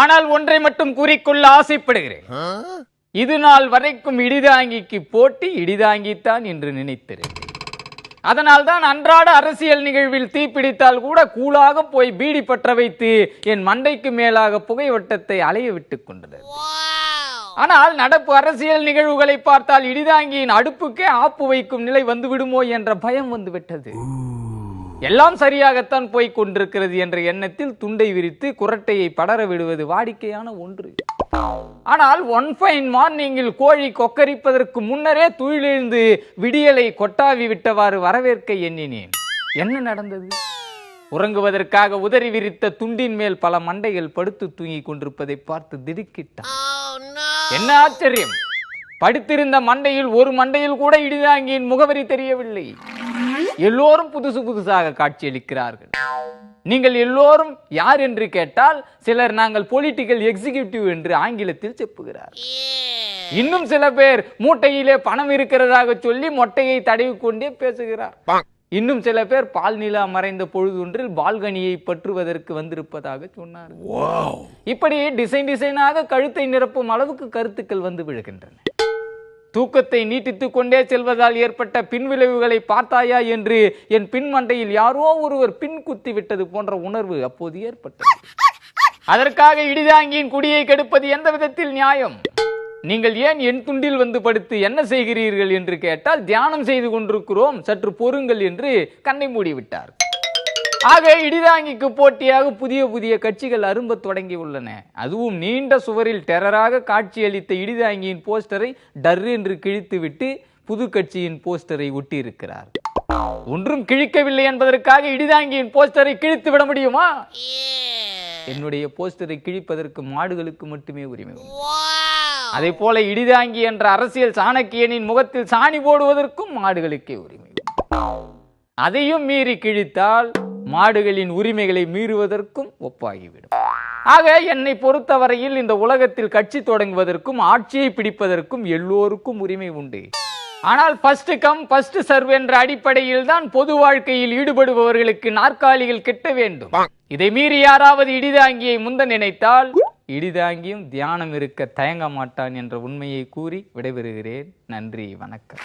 ஆனால் ஒன்றை மட்டும் கூறிக்கொள்ள ஆசைப்படுகிறேன். இது நாள் வரைக்கும் இடிதாங்கிக்கு போட்டி இடிதாங்கித்தான் என்று நினைத்திருந்தேன். அதனால்தான் அன்றாட அரசியல் நிகழ்வில் தீப்பிடித்தால் கூட கூலாக போய் பீடி பற்ற வைத்து என் மண்டைக்கு மேலாக புகை வட்டத்தை அலைய விட்டுக் கொண்டது. ஆனால் நடப்பு அரசியல் நிகழ்வுகளை பார்த்தால் இடிதாங்கியின் அடுப்புக்கே ஆப்பு வைக்கும் நிலை வந்துவிடுமோ என்ற பயம் வந்துவிட்டது. எல்லாம் சரியாகத்தான் போய்க் கொண்டிருக்கிறது என்ற எண்ணத்தில் துண்டை விரித்து குரட்டையை படர விடுவது வாடிக்கையான ஒன்று. ஆனால் ஒன் ஃபைன் மார்னிங்கில் கோழி கொக்கரிப்பதற்கு முன்னரே துயிலிருந்து விடியலை கொட்டாவி விட்டவாறு வரவேற்க எண்ணினேன். என்ன நடந்தது? உறங்குவதற்காக உதறி விரித்த துண்டின் மேல் பல மண்டைகள் படுத்து தூங்கிக் கொண்டிருப்பதை பார்த்து திடுக்கிட்டான். என்ன ஆச்சரியம்! படுத்திருந்த மண்டையில் ஒரு மண்டையில் கூட இடிதாங்கியின் முகவரி தெரியவில்லை. எல்லோரும் புதுசு புதுசாக காட்சியளிக்கிறார்கள். நீங்கள் எல்லோரும் யார் என்று கேட்டால் சிலர் நாங்கள் பொலிட்டிக்கல் எக்ஸிகியூட்டிவ் என்று ஆங்கிலத்தில் செப்புகிறார். இன்னும் சில பேர் மூட்டையிலே பணம் இருக்கிறதாக சொல்லி மொட்டையை தடவி கொண்டே பேசுகிறார். இன்னும் சில பேர் பால் நிலா மறைந்த பொழுதொன்றில் பால்கனியை பற்றுவதற்கு வந்திருப்பதாக சொன்னார். இப்படி டிசைனாக கழுத்தை நிரப்பும் அளவுக்கு கருத்துக்கள் வந்து விழுகின்றன. தூக்கத்தை நீட்டித்துக் கொண்டே செல்வதால் ஏற்பட்ட பின்விளைவுகளை பார்த்தாயா என்று என் பின்மண்டையில் யாரோ ஒருவர் பின் குத்தி விட்டது போன்ற உணர்வு அப்போது ஏற்பட்டது. அதற்காக இடிதாங்கியின் குடியை கெடுப்பது எந்த விதத்தில் நியாயம்? நீங்கள் ஏன் என் துண்டில் வந்து படுத்து என்ன செய்கிறீர்கள் என்று கேட்டால் தியானம் செய்து கொண்டிருக்கிறோம், சற்று பொறுங்கள் என்று கண்ணை மூடிவிட்டார். ஆக இடிதாங்கிக்கு போட்டியாக புதிய புதிய கட்சிகள் அரும்ப தொடங்கி உள்ளன. அதுவும் நீண்ட சுவரில் டெரராக காட்சியளித்த இடிதாங்கியின் போஸ்டரை டர் என்று கிழித்துவிட்டு புது கட்சியின் போஸ்டரை ஒட்டி இருக்கிறார். ஒன்றும் கிழிக்கவில்லை என்பதற்காக இடிதாங்கியின் போஸ்டரை கிழித்து விட முடியுமா? என்னுடைய போஸ்டரை கிழிப்பதற்கு மாடுகளுக்கு மட்டுமே உரிமை உண்டு. அதே போல இடிதாங்கி என்ற அரசியல் சாணக்கியனின் முகத்தில் சாணி போடுவதற்கும் மாடுகளுக்கே உரிமை. அதையும் மீறி கிழித்தால் மாடுகளின் உரிமைகளை மீறுவதற்கும் ஒப்பாகிவிடும். ஆக என்னை பொறுத்தவரையில் இந்த உலகத்தில் கட்சி தொடங்குவதற்கும் ஆட்சியை பிடிப்பதற்கும் எல்லோருக்கும் உரிமை உண்டு. ஆனால் ஃபர்ஸ்ட் கம் ஃபர்ஸ்ட் சர்வ் என்ற அடிப்படையில் தான் பொது வாழ்க்கையில் ஈடுபடுபவர்களுக்கு நாற்காலிகள் கிட்ட வேண்டும். இதை மீறி யாராவது இடிதாங்கியை முந்த நினைத்தால் இடிதாங்கியும் தியானம் இருக்க தயங்க மாட்டான் என்ற உண்மையை கூறி விடைபெறுகிறேன். நன்றி, வணக்கம்.